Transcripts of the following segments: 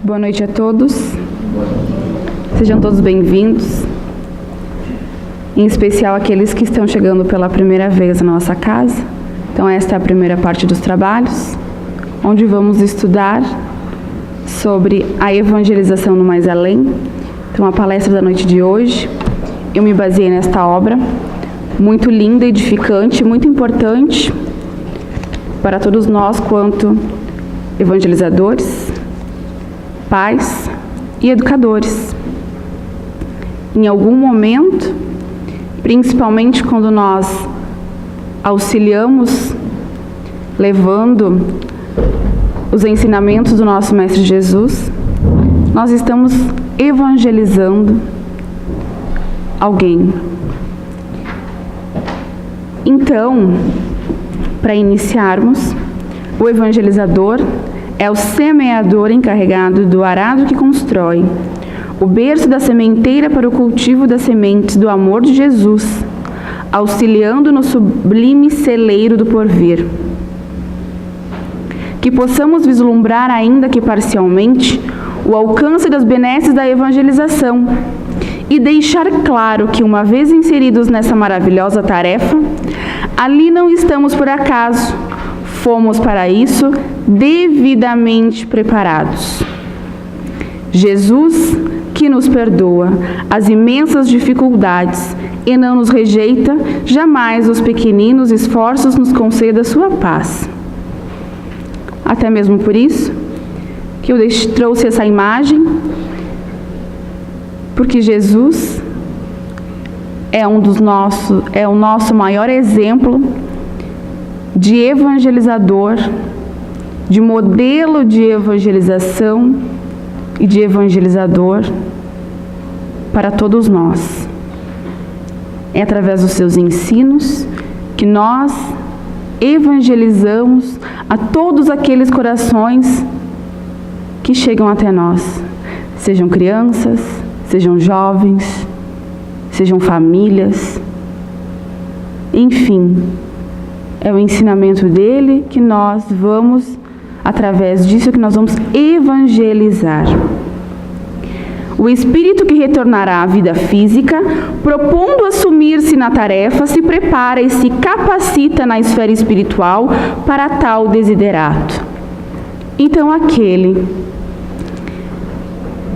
Boa noite a todos. Sejam todos bem-vindos. Em especial aqueles que estão chegando pela primeira vez na nossa casa. Então esta é a primeira parte dos trabalhos, onde vamos estudar sobre a evangelização no mais além. Então a palestra da noite de hoje, eu me baseei nesta obra, muito linda, edificante, muito importante para todos nós quanto evangelizadores, pais e educadores. Em algum momento, principalmente quando nós auxiliamos, levando os ensinamentos do nosso Mestre Jesus, nós estamos evangelizando alguém. Então, para iniciarmos, o evangelizador é o semeador encarregado do arado que constrói, o berço da sementeira para o cultivo das sementes do amor de Jesus, auxiliando no sublime celeiro do porvir. Que possamos vislumbrar, ainda que parcialmente, o alcance das benesses da evangelização e deixar claro que, uma vez inseridos nessa maravilhosa tarefa, ali não estamos por acaso, fomos para isso devidamente preparados. Jesus, que nos perdoa as imensas dificuldades e não nos rejeita, jamais os pequeninos esforços nos conceda sua paz. Até mesmo por isso que eu trouxe essa imagem, porque Jesus é o nosso maior exemplo de evangelizador, de modelo de evangelização e de evangelizador para todos nós. É através dos seus ensinos que nós evangelizamos a todos aqueles corações que chegam até nós, sejam crianças, sejam jovens, sejam famílias, enfim, é o ensinamento dele que nós vamos, através disso, que nós vamos evangelizar. O espírito que retornará à vida física, propondo assumir-se na tarefa, se prepara e se capacita na esfera espiritual para tal desiderato. Então, aquele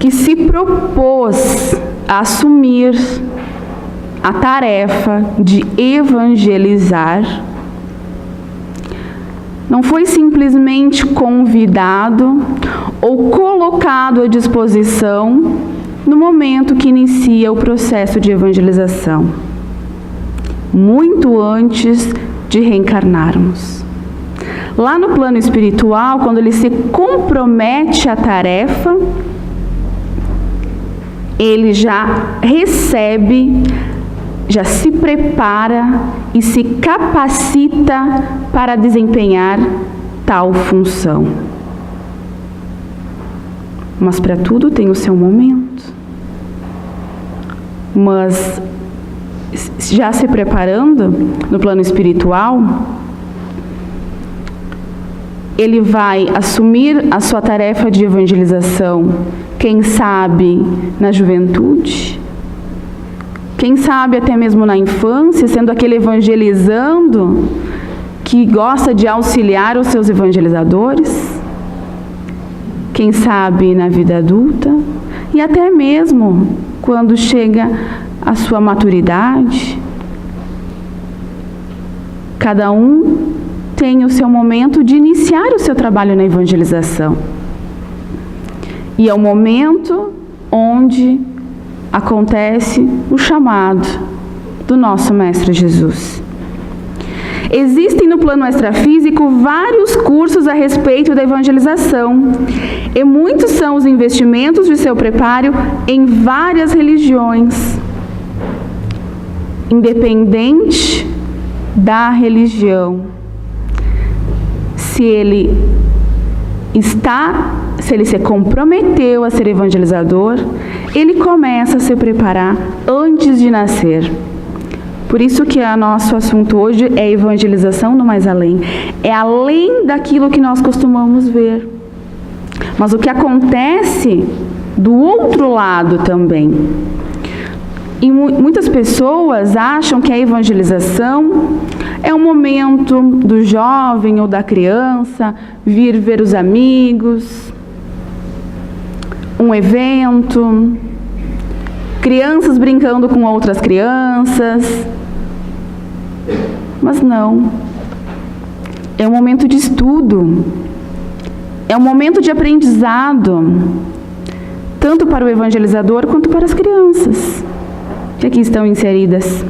que se propôs a assumir a tarefa de evangelizar, não foi simplesmente convidado ou colocado à disposição no momento que inicia o processo de evangelização, muito antes de reencarnarmos. Lá no plano espiritual, quando ele se compromete à tarefa, ele já recebe, já se prepara e se capacita para desempenhar tal função. Mas para tudo tem o seu momento. Mas já se preparando no plano espiritual, ele vai assumir a sua tarefa de evangelização, quem sabe na juventude, quem sabe até mesmo na infância, sendo aquele evangelizando que gosta de auxiliar os seus evangelizadores, quem sabe na vida adulta e até mesmo quando chega a sua maturidade. Cada um tem o seu momento de iniciar o seu trabalho na evangelização. E é o momento onde acontece o chamado do nosso Mestre Jesus. Existem no plano extrafísico vários cursos a respeito da evangelização, e muitos são os investimentos de seu preparo em várias religiões, independente da religião. Se ele se comprometeu a ser evangelizador, ele começa a se preparar antes de nascer. Por isso que o nosso assunto hoje é evangelização no mais além. É além daquilo que nós costumamos ver. mas o que acontece do outro lado também. E muitas pessoas acham que a evangelização é um momento do jovem ou da criança vir ver os amigos, um evento, crianças brincando com outras crianças. Mas não. É um momento de estudo. É um momento de aprendizado, tanto para o evangelizador quanto para as crianças que aqui estão inseridas.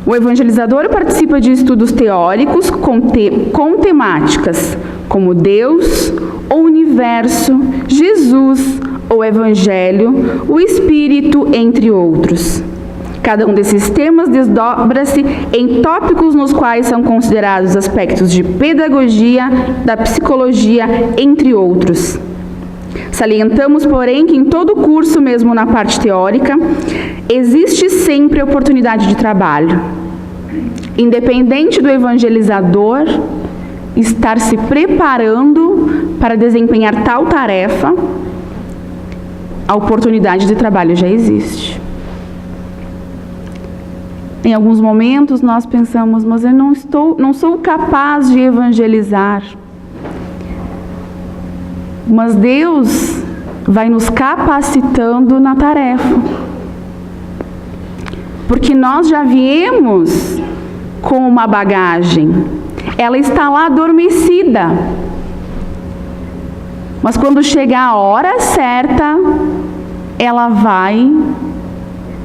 O evangelizador participa de estudos teóricos com temáticas como Deus, o universo, Jesus, o Evangelho, o Espírito, entre outros. Cada um desses temas desdobra-se em tópicos nos quais são considerados aspectos de pedagogia, da psicologia, entre outros. Salientamos, porém, que em todo curso, mesmo na parte teórica, existe sempre oportunidade de trabalho. Independente do evangelizador estar se preparando para desempenhar tal tarefa, a oportunidade de trabalho já existe. Em alguns momentos nós pensamos, mas eu não sou capaz de evangelizar. Mas Deus vai nos capacitando na tarefa. Porque nós já viemos com uma bagagem. Ela está lá adormecida. Mas quando chegar a hora certa, ela vai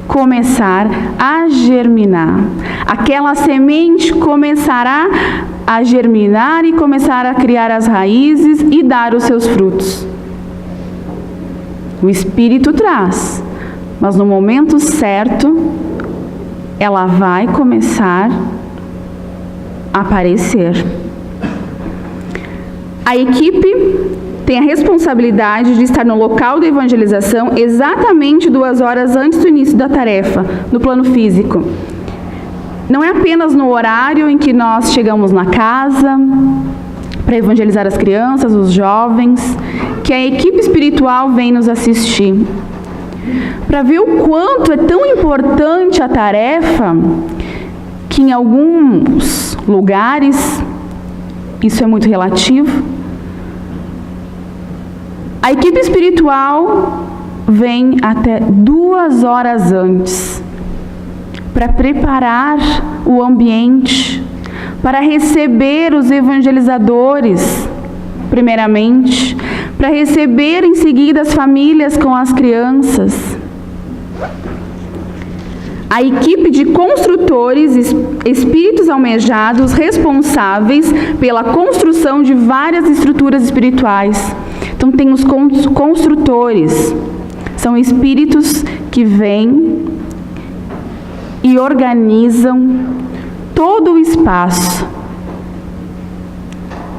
começar a germinar. Aquela semente começará a germinar e começar a criar as raízes e dar os seus frutos. O Espírito traz, mas no momento certo, ela vai começar a aparecer. A equipe tem a responsabilidade de estar no local da evangelização exatamente 2 horas antes do início da tarefa, no plano físico. Não é apenas no horário em que nós chegamos na casa para evangelizar as crianças, os jovens, que a equipe espiritual vem nos assistir. Para ver o quanto é tão importante a tarefa, que em alguns lugares, isso é muito relativo, a equipe espiritual vem até 2 horas antes para preparar o ambiente, para receber os evangelizadores, primeiramente, para receber em seguida as famílias com as crianças. A equipe de construtores, espíritos almejados, responsáveis pela construção de várias estruturas espirituais. Então tem os construtores, são espíritos que vêm e organizam todo o espaço.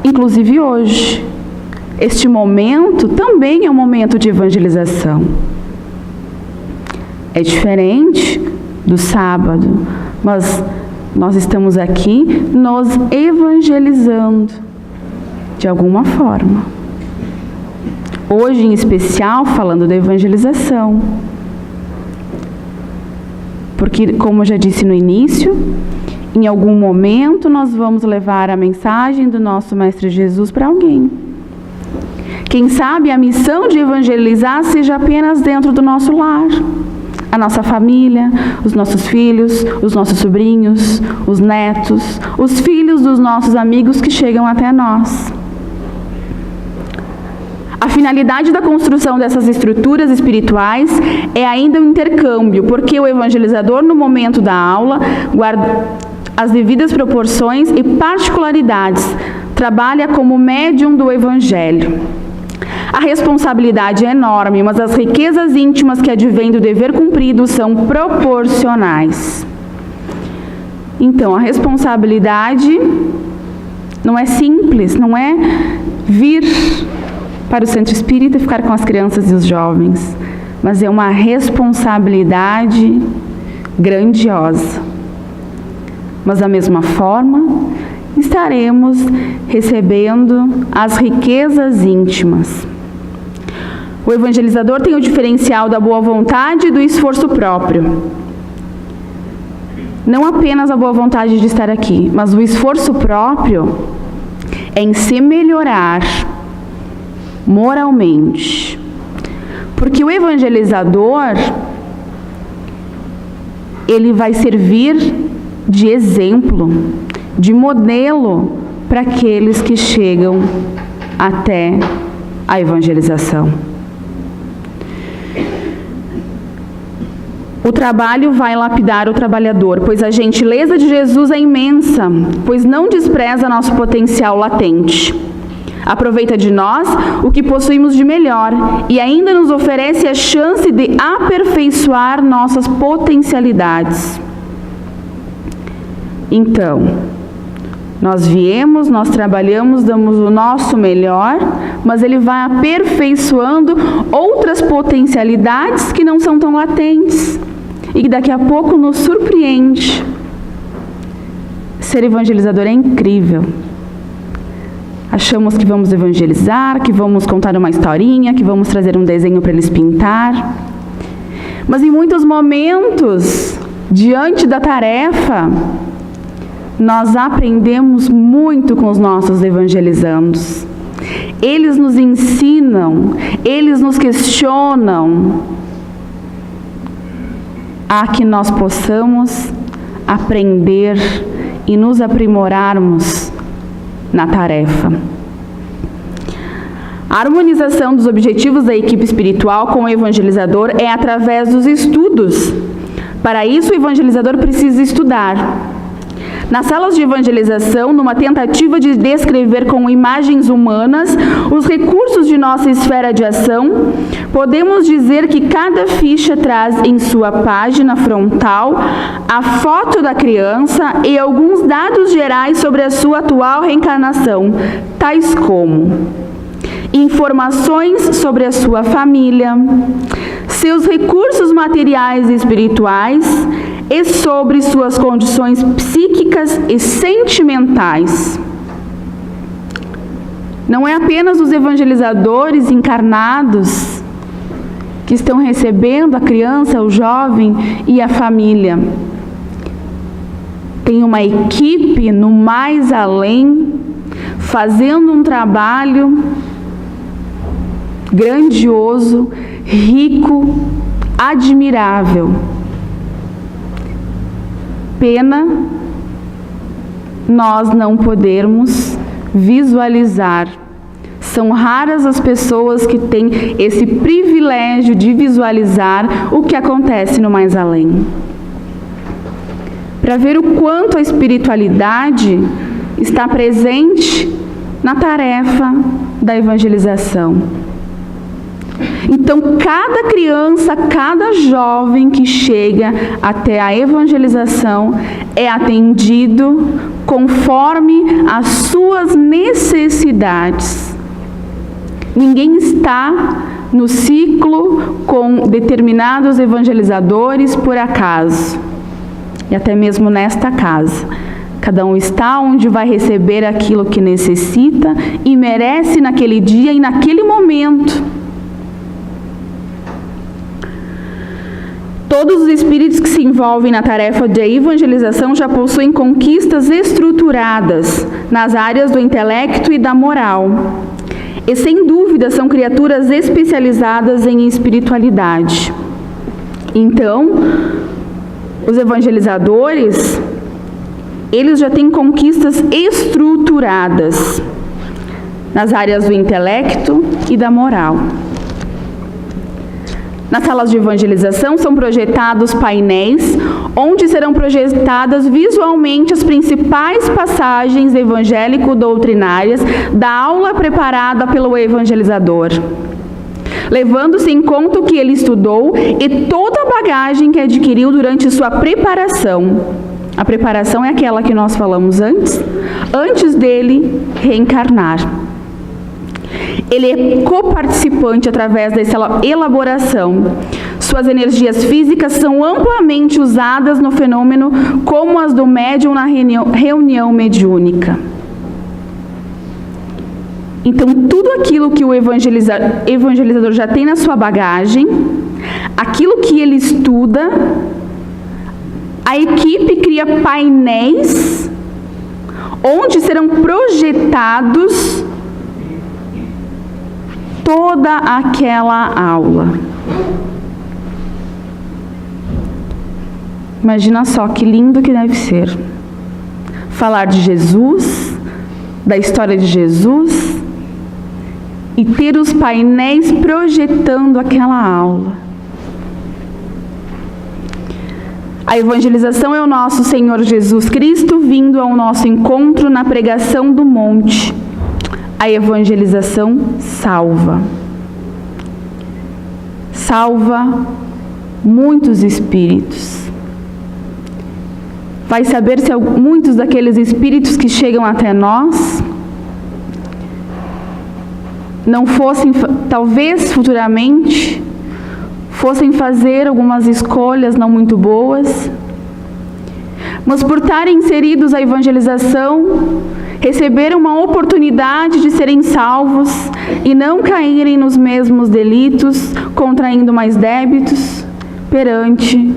Inclusive hoje, este momento também é um momento de evangelização. É diferente do sábado, mas nós estamos aqui nos evangelizando de alguma forma. Hoje, em especial, falando da evangelização. Porque, como eu já disse no início, em algum momento nós vamos levar a mensagem do nosso Mestre Jesus para alguém. Quem sabe a missão de evangelizar seja apenas dentro do nosso lar. A nossa família, os nossos filhos, os nossos sobrinhos, os netos, os filhos dos nossos amigos que chegam até nós. A finalidade da construção dessas estruturas espirituais é ainda o intercâmbio, porque o evangelizador, no momento da aula, guarda as devidas proporções e particularidades, trabalha como médium do Evangelho. A responsabilidade é enorme, mas as riquezas íntimas que advêm do dever cumprido são proporcionais. Então, a responsabilidade não é simples, não é vir para o centro espírita e ficar com as crianças e os jovens, mas é uma responsabilidade grandiosa. Mas da mesma forma estaremos recebendo as riquezas íntimas. O evangelizador tem o diferencial da boa vontade e do esforço próprio. Não apenas a boa vontade de estar aqui, mas o esforço próprio em se melhorar moralmente. Porque o evangelizador, ele vai servir de exemplo, de modelo para aqueles que chegam até a evangelização. O trabalho vai lapidar o trabalhador, pois a gentileza de Jesus é imensa, pois não despreza nosso potencial latente. Aproveita de nós o que possuímos de melhor e ainda nos oferece a chance de aperfeiçoar nossas potencialidades. Então, nós viemos, nós trabalhamos, damos o nosso melhor, mas Ele vai aperfeiçoando outras potencialidades que não são tão latentes e que daqui a pouco nos surpreende. Ser evangelizador é incrível. Achamos que vamos evangelizar, que vamos contar uma historinha, que vamos trazer um desenho para eles pintar. Mas em muitos momentos, diante da tarefa, nós aprendemos muito com os nossos evangelizandos. Eles nos ensinam, eles nos questionam, a que nós possamos aprender e nos aprimorarmos na tarefa. A harmonização dos objetivos da equipe espiritual com o evangelizador é através dos estudos. Para isso, o evangelizador precisa estudar. Nas salas de evangelização, numa tentativa de descrever com imagens humanas os recursos de nossa esfera de ação, podemos dizer que cada ficha traz em sua página frontal a foto da criança e alguns dados gerais sobre a sua atual reencarnação, tais como informações sobre a sua família, seus recursos materiais e espirituais e sobre suas condições psíquicas e sentimentais. Não é apenas os evangelizadores encarnados que estão recebendo a criança, o jovem e a família. Tem uma equipe no mais além, fazendo um trabalho grandioso, rico, admirável. Pena nós não podermos visualizar. São raras as pessoas que têm esse privilégio de visualizar o que acontece no mais além. Para ver o quanto a espiritualidade está presente na tarefa da evangelização. Então, cada criança, cada jovem que chega até a evangelização é atendido conforme as suas necessidades. Ninguém está no ciclo com determinados evangelizadores por acaso. E até mesmo nesta casa. Cada um está onde vai receber aquilo que necessita e merece naquele dia e naquele momento. Todos os espíritos que se envolvem na tarefa de evangelização já possuem conquistas estruturadas nas áreas do intelecto e da moral. E sem dúvida são criaturas especializadas em espiritualidade. Então, os evangelizadores, eles já têm conquistas estruturadas nas áreas do intelecto e da moral. Nas salas de evangelização são projetados painéis onde serão projetadas visualmente as principais passagens evangélico-doutrinárias da aula preparada pelo evangelizador, levando-se em conta o que ele estudou e toda a bagagem que adquiriu durante sua preparação. A preparação é aquela que nós falamos antes dele reencarnar. Ele é coparticipante através dessa elaboração Suas energias físicas são amplamente usadas no fenômeno, como as do médium na reunião mediúnica. Então, tudo aquilo que o evangelizador já tem na sua bagagem, aquilo que ele estuda, a equipe cria painéis onde serão projetados toda aquela aula. Imagina só que lindo que deve ser. Falar de Jesus, da história de Jesus, e ter os painéis projetando aquela aula. A evangelização é o nosso Senhor Jesus Cristo vindo ao nosso encontro na pregação do monte. A evangelização salva. Salva muitos espíritos. Vai saber se muitos daqueles espíritos que chegam até nós não fossem, talvez futuramente, fossem fazer algumas escolhas não muito boas, mas por estarem inseridos à evangelização, receberam uma oportunidade de serem salvos e não caírem nos mesmos delitos, contraindo mais débitos perante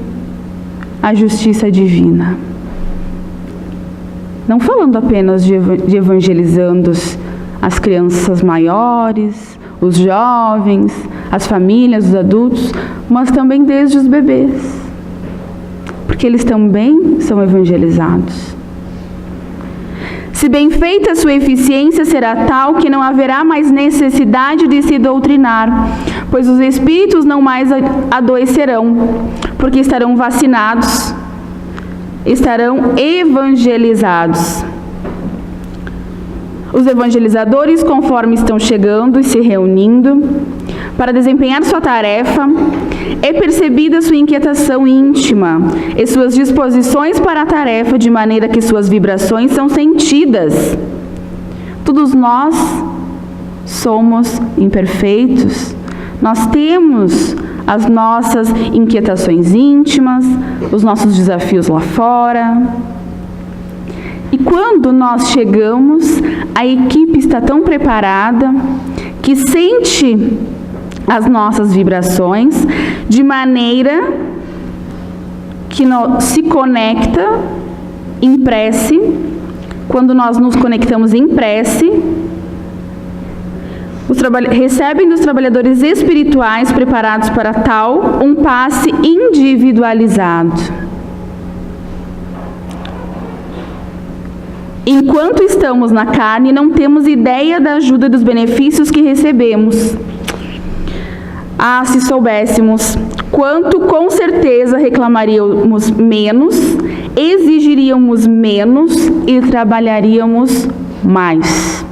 a justiça divina. Não falando apenas de evangelizando as crianças maiores, os jovens, as famílias, os adultos, mas também desde os bebês, porque eles também são evangelizados. Se bem feita, sua eficiência será tal que não haverá mais necessidade de se doutrinar, pois os espíritos não mais adoecerão, porque estarão vacinados, estarão evangelizados. Os evangelizadores, conforme estão chegando e se reunindo para desempenhar sua tarefa, é percebida sua inquietação íntima e suas disposições para a tarefa, de maneira que suas vibrações são sentidas. Todos nós somos imperfeitos, nós temos as nossas inquietações íntimas, os nossos desafios lá fora. E quando nós chegamos, a equipe está tão preparada que sente as nossas vibrações de maneira que se conecta em prece. Quando nós nos conectamos em prece, recebem dos trabalhadores espirituais preparados para tal um passe individualizado. Enquanto estamos na carne, não temos ideia da ajuda e dos benefícios que recebemos. Ah, se soubéssemos quanto, com certeza reclamaríamos menos, exigiríamos menos e trabalharíamos mais.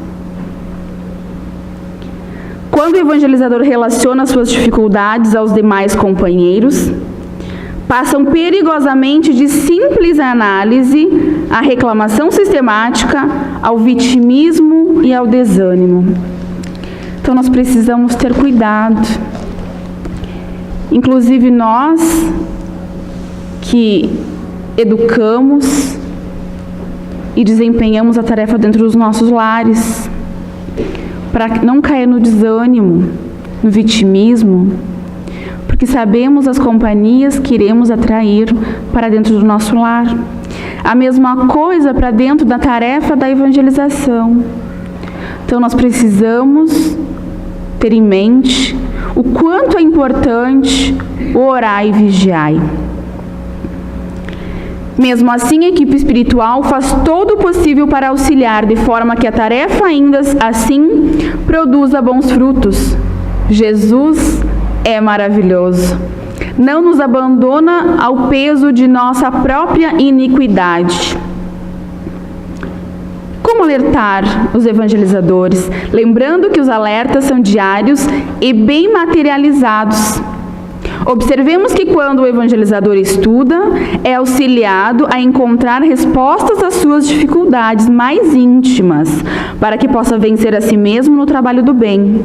Quando o evangelizador relaciona suas dificuldades aos demais companheiros, passam perigosamente de simples análise à reclamação sistemática, ao vitimismo e ao desânimo. Então nós precisamos ter cuidado. Inclusive nós que educamos e desempenhamos a tarefa dentro dos nossos lares, para não cair no desânimo, no vitimismo, porque sabemos as companhias que iremos atrair para dentro do nosso lar. A mesma coisa para dentro da tarefa da evangelização. Então nós precisamos ter em mente o quanto é importante o orar e vigiar. Mesmo assim, a equipe espiritual faz todo o possível para auxiliar, de forma que a tarefa ainda assim produza bons frutos. Jesus é maravilhoso. Não nos abandona ao peso de nossa própria iniquidade. Como alertar os evangelizadores? Lembrando que os alertas são diários e bem materializados. Observemos que quando o evangelizador estuda, é auxiliado a encontrar respostas às suas dificuldades mais íntimas, para que possa vencer a si mesmo no trabalho do bem.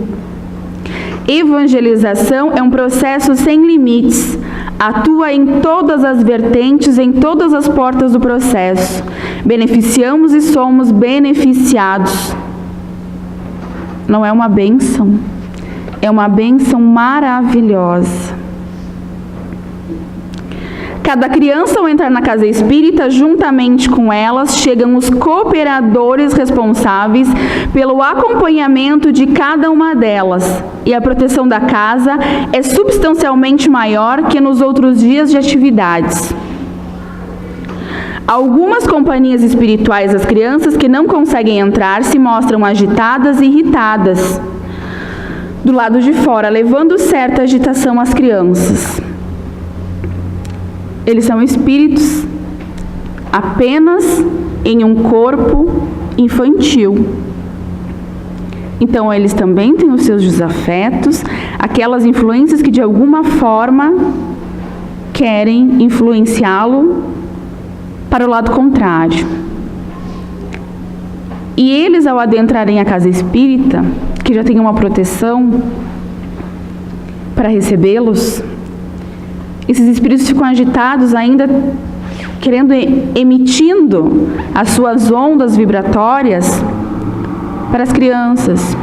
Evangelização é um processo sem limites. Atua em todas as vertentes, em todas as portas do processo. Beneficiamos e somos beneficiados. Não é uma bênção? É uma bênção maravilhosa. Cada criança, ao entrar na casa espírita, juntamente com elas, chegam os cooperadores responsáveis pelo acompanhamento de cada uma delas. E a proteção da casa é substancialmente maior que nos outros dias de atividades. Algumas companhias espirituais das crianças que não conseguem entrar se mostram agitadas e irritadas do lado de fora, levando certa agitação às crianças. Eles são espíritos apenas em um corpo infantil. Então, eles também têm os seus desafetos, aquelas influências que de alguma forma querem influenciá-lo para o lado contrário. E eles, ao adentrarem a casa espírita, que já tem uma proteção para recebê-los, esses espíritos ficam agitados ainda, emitindo as suas ondas vibratórias para as crianças.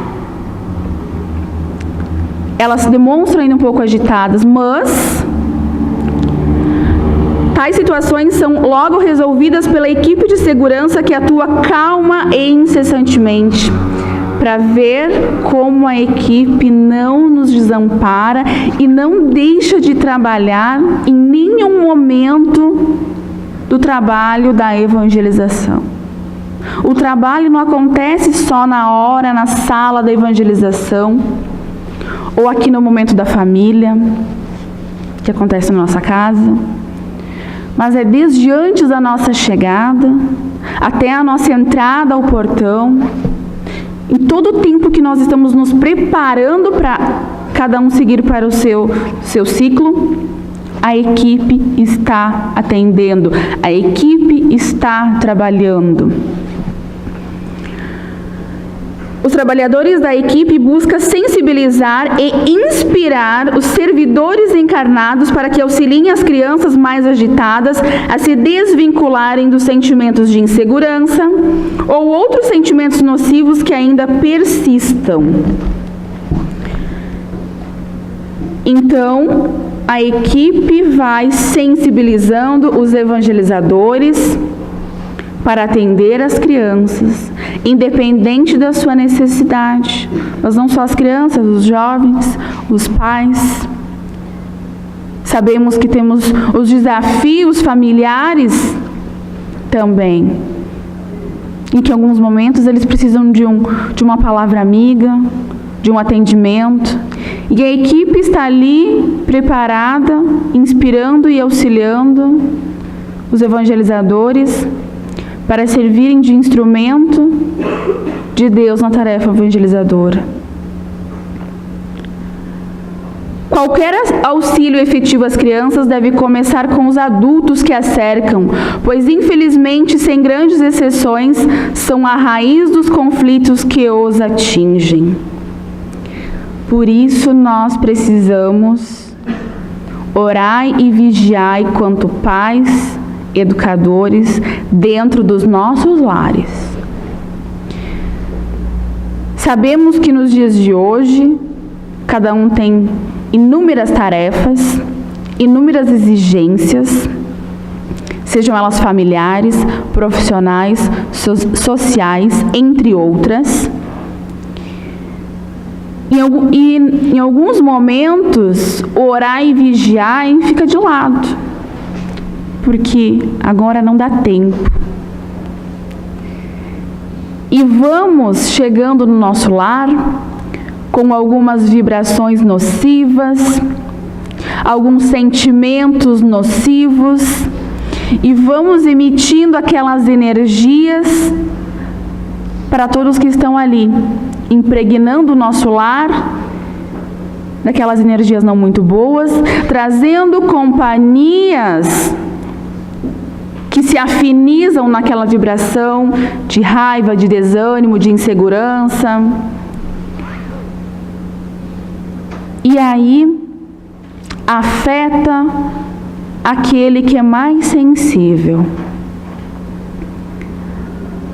Elas se demonstram ainda um pouco agitadas, mas tais situações são logo resolvidas pela equipe de segurança que atua calma e incessantemente, para ver como a equipe não nos desampara e não deixa de trabalhar em nenhum momento do trabalho da evangelização. O trabalho não acontece só na hora, na sala da evangelização, ou aqui no momento da família, que acontece na nossa casa, mas é desde antes da nossa chegada, até a nossa entrada ao portão, em todo o tempo que nós estamos nos preparando para cada um seguir para o seu ciclo, a equipe está atendendo, a equipe está trabalhando. Os trabalhadores da equipe buscam sensibilizar e inspirar os servidores encarnados para que auxiliem as crianças mais agitadas a se desvincularem dos sentimentos de insegurança ou outros sentimentos nocivos que ainda persistam. Então, a equipe vai sensibilizando os evangelizadores para atender as crianças, independente da sua necessidade. Mas não só as crianças, os jovens, os pais. Sabemos que temos os desafios familiares também, em que em alguns momentos eles precisam de uma palavra amiga, de um atendimento. E a equipe está ali preparada, inspirando e auxiliando os evangelizadores para servirem de instrumento de Deus na tarefa evangelizadora. Qualquer auxílio efetivo às crianças deve começar com os adultos que as cercam, pois infelizmente, sem grandes exceções, são a raiz dos conflitos que os atingem. Por isso nós precisamos orar e vigiar enquanto pais, educadores, dentro dos nossos lares. Sabemos que nos dias de hoje, cada um tem inúmeras tarefas, inúmeras exigências, sejam elas familiares, profissionais, sociais, entre outras. E em alguns momentos, orar e vigiar fica de lado, porque agora não dá tempo. E vamos chegando no nosso lar com algumas vibrações nocivas, alguns sentimentos nocivos, e vamos emitindo aquelas energias para todos que estão ali, impregnando o nosso lar daquelas energias não muito boas, trazendo companhias que se afinizam naquela vibração de raiva, de desânimo, de insegurança. E aí afeta aquele que é mais sensível.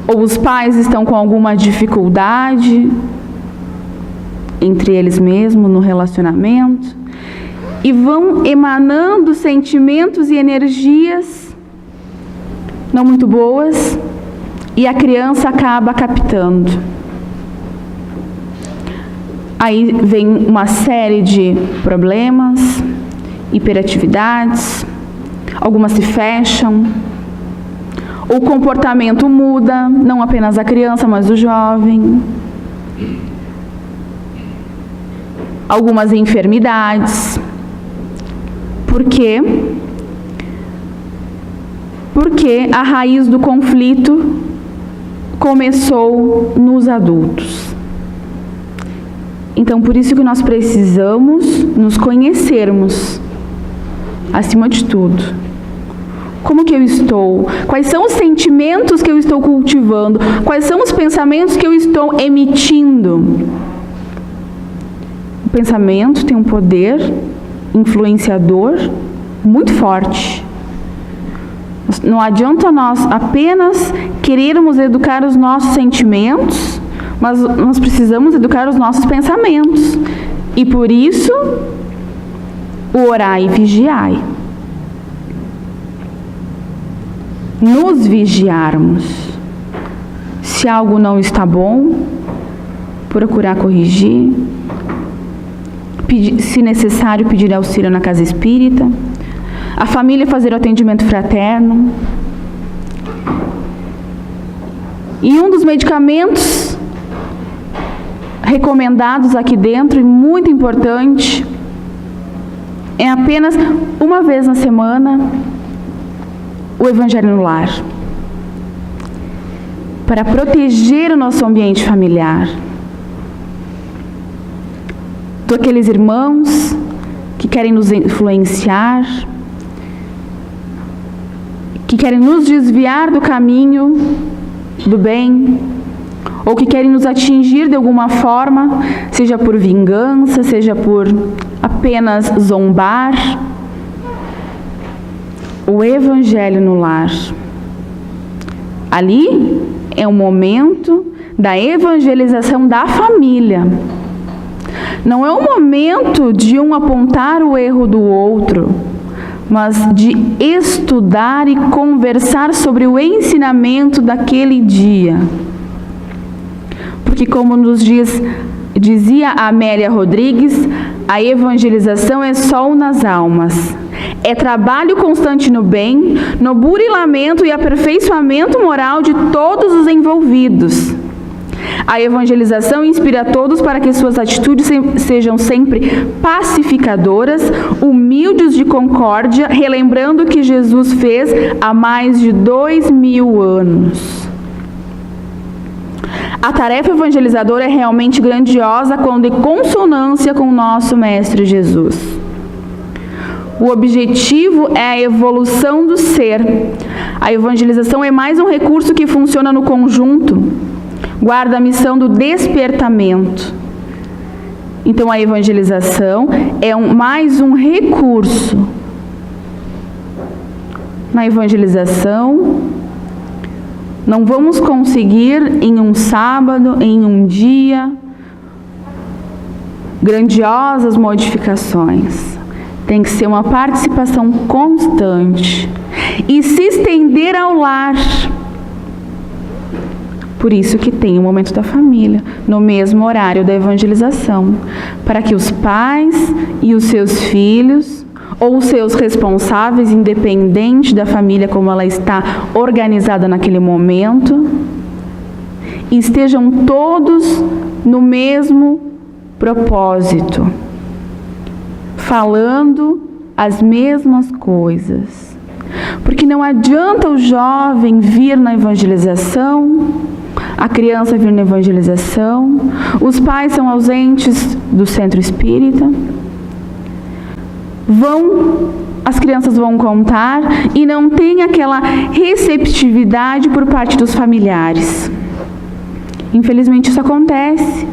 Ou os pais estão com alguma dificuldade entre eles mesmos no relacionamento e vão emanando sentimentos e energias não muito boas e a criança acaba captando. Aí vem uma série de problemas, hiperatividades, algumas se fecham, o comportamento muda, não apenas a criança, mas o jovem. Algumas enfermidades. Por quê? Porque a raiz do conflito começou nos adultos. Então, por isso que nós precisamos nos conhecermos, acima de tudo. Como que eu estou? Quais são os sentimentos que eu estou cultivando? Quais são os pensamentos que eu estou emitindo? O pensamento tem um poder influenciador muito forte. Não adianta nós apenas querermos educar os nossos sentimentos, mas nós precisamos educar os nossos pensamentos. E por isso, o orai e vigiai. Nos vigiarmos. Se algo não está bom, procurar corrigir. Se necessário, pedir auxílio na casa espírita. A família fazer o atendimento fraterno. E um dos medicamentos recomendados aqui dentro, e muito importante, é apenas uma vez na semana o Evangelho no lar, para proteger o nosso ambiente familiar daqueles irmãos que querem nos influenciar, que querem nos desviar do caminho do bem, ou que querem nos atingir de alguma forma, seja por vingança, seja por apenas zombar. O Evangelho no lar. Ali é o momento da evangelização da família. Não é o momento de um apontar o erro do outro, mas de estudar e conversar sobre o ensinamento daquele dia. Porque, como nos dizia Amélia Rodrigues, a evangelização é sol nas almas. É trabalho constante no bem, no burilamento e aperfeiçoamento moral de todos os envolvidos. A evangelização inspira todos para que suas atitudes sejam sempre pacificadoras, humildes de concórdia, relembrando o que Jesus fez há mais de 2000 anos. A tarefa evangelizadora é realmente grandiosa quando em consonância com o nosso Mestre Jesus. O objetivo é a evolução do ser. A evangelização é mais um recurso que funciona no conjunto. Guarda a missão do despertamento. Então, a evangelização é mais um recurso. Na evangelização, não vamos conseguir em um sábado, em um dia, grandiosas modificações. Tem que ser uma participação constante e se estender ao lar. Por isso que tem o momento da família, no mesmo horário da evangelização, para que os pais e os seus filhos, ou os seus responsáveis, independente da família como ela está organizada naquele momento, estejam todos no mesmo propósito, falando as mesmas coisas. Porque não adianta o jovem vir na evangelização, a criança vir na evangelização, os pais são ausentes do centro espírita, as crianças vão contar e não tem aquela receptividade por parte dos familiares. Infelizmente isso acontece.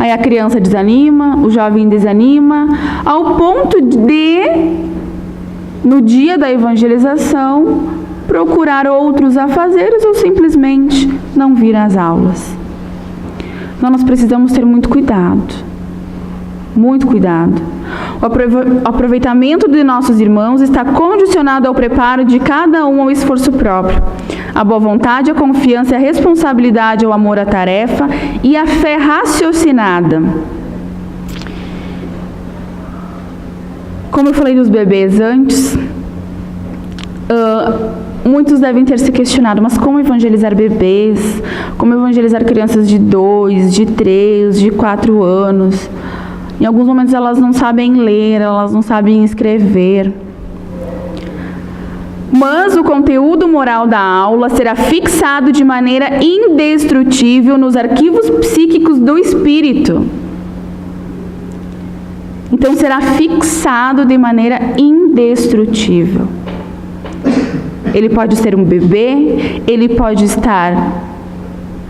Aí a criança desanima, o jovem desanima, ao ponto de, no dia da evangelização, procurar outros afazeres ou simplesmente não vir às aulas. Então nós precisamos ter muito cuidado. Muito cuidado. O aproveitamento de nossos irmãos está condicionado ao preparo de cada um ao esforço próprio. A boa vontade, a confiança e a responsabilidade ao amor à tarefa e a fé raciocinada. Como eu falei dos bebês antes, muitos devem ter se questionado, mas como evangelizar bebês? Como evangelizar crianças de 2, de 3, de 4 anos? Em alguns momentos elas não sabem ler, elas não sabem escrever. Mas o conteúdo moral da aula será fixado de maneira indestrutível nos arquivos psíquicos do espírito. Então será fixado de maneira indestrutível. Ele pode ser um bebê, ele pode estar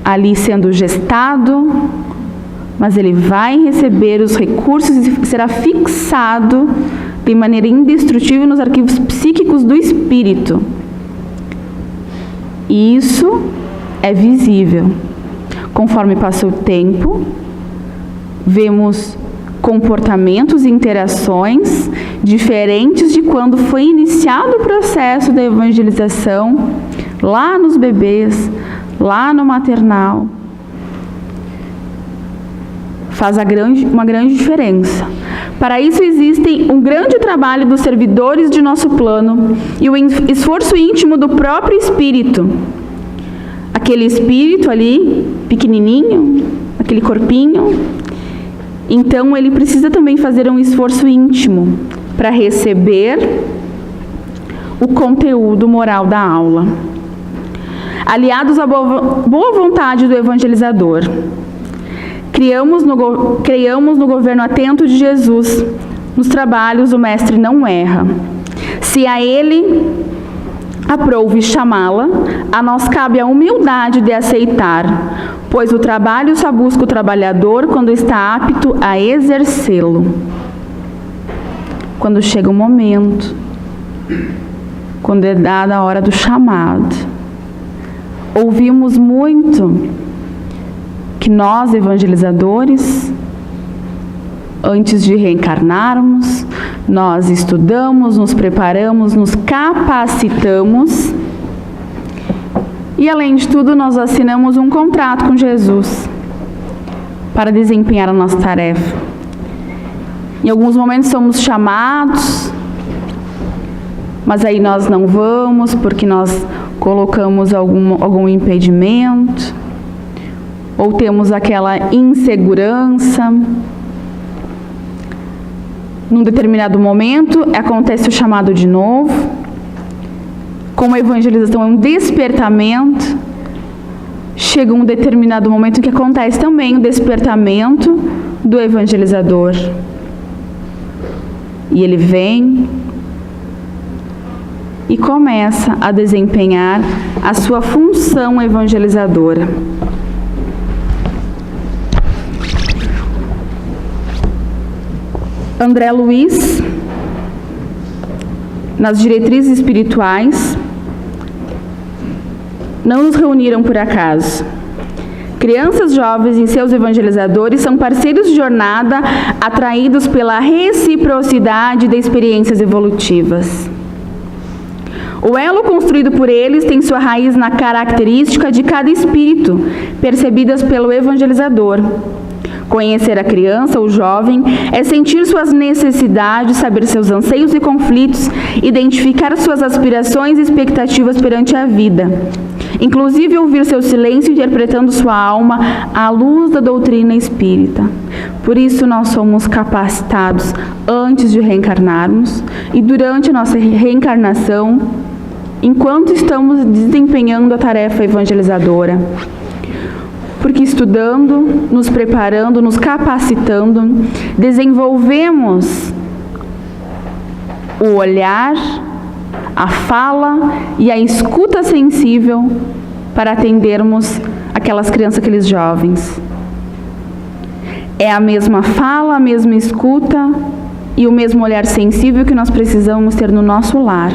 ali sendo gestado, mas ele vai receber os recursos e será fixado de maneira indestrutível nos arquivos psíquicos do espírito. E isso é visível. Conforme passa o tempo, vemos comportamentos e interações diferentes de quando foi iniciado o processo da evangelização, lá nos bebês, lá no maternal. Faz uma grande diferença. Para isso existe um grande trabalho dos servidores de nosso plano e o esforço íntimo do próprio espírito. Aquele espírito ali, pequenininho, aquele corpinho, então ele precisa também fazer um esforço íntimo para receber o conteúdo moral da aula. Aliados à boa vontade do evangelizador, Creiamos no governo atento de Jesus. Nos trabalhos o mestre não erra. Se a ele aprouve chamá-la, a nós cabe a humildade de aceitar, pois o trabalho só busca o trabalhador quando está apto a exercê-lo. Quando chega o momento, quando é dada a hora do chamado. Ouvimos muito que nós, evangelizadores, antes de reencarnarmos, nós estudamos, nos preparamos, nos capacitamos e, além de tudo, nós assinamos um contrato com Jesus para desempenhar a nossa tarefa. Em alguns momentos somos chamados, mas aí nós não vamos porque nós colocamos algum impedimento, ou temos aquela insegurança. Num determinado momento, acontece o chamado de novo. Como a evangelização é um despertamento, chega um determinado momento que acontece também o despertamento do evangelizador. E ele vem e começa a desempenhar a sua função evangelizadora. André Luiz, nas diretrizes espirituais, não nos reuniram por acaso. Crianças jovens e seus evangelizadores são parceiros de jornada atraídos pela reciprocidade de experiências evolutivas. O elo construído por eles tem sua raiz na característica de cada espírito, percebidas pelo evangelizador. Conhecer a criança ou jovem é sentir suas necessidades, saber seus anseios e conflitos, identificar suas aspirações e expectativas perante a vida. Inclusive ouvir seu silêncio interpretando sua alma à luz da doutrina espírita. Por isso nós somos capacitados antes de reencarnarmos e durante a nossa reencarnação, enquanto estamos desempenhando a tarefa evangelizadora. Porque estudando, nos preparando, nos capacitando, desenvolvemos o olhar, a fala e a escuta sensível para atendermos aquelas crianças, aqueles jovens. É a mesma fala, a mesma escuta e o mesmo olhar sensível que nós precisamos ter no nosso lar,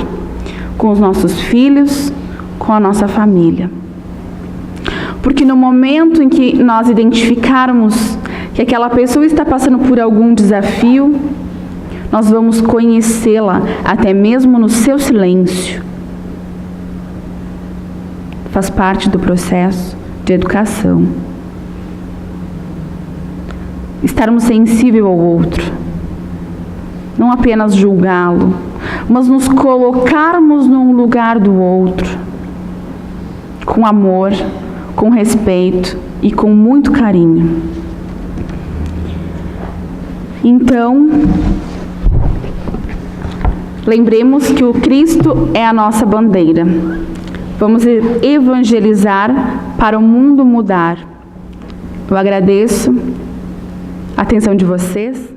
com os nossos filhos, com a nossa família. Porque no momento em que nós identificarmos que aquela pessoa está passando por algum desafio, nós vamos conhecê-la até mesmo no seu silêncio. Faz parte do processo de educação. Estarmos sensíveis ao outro. Não apenas julgá-lo, mas nos colocarmos no lugar do outro. Com amor, com respeito e com muito carinho. Então, lembremos que o Cristo é a nossa bandeira. Vamos evangelizar para o mundo mudar. Eu agradeço a atenção de vocês.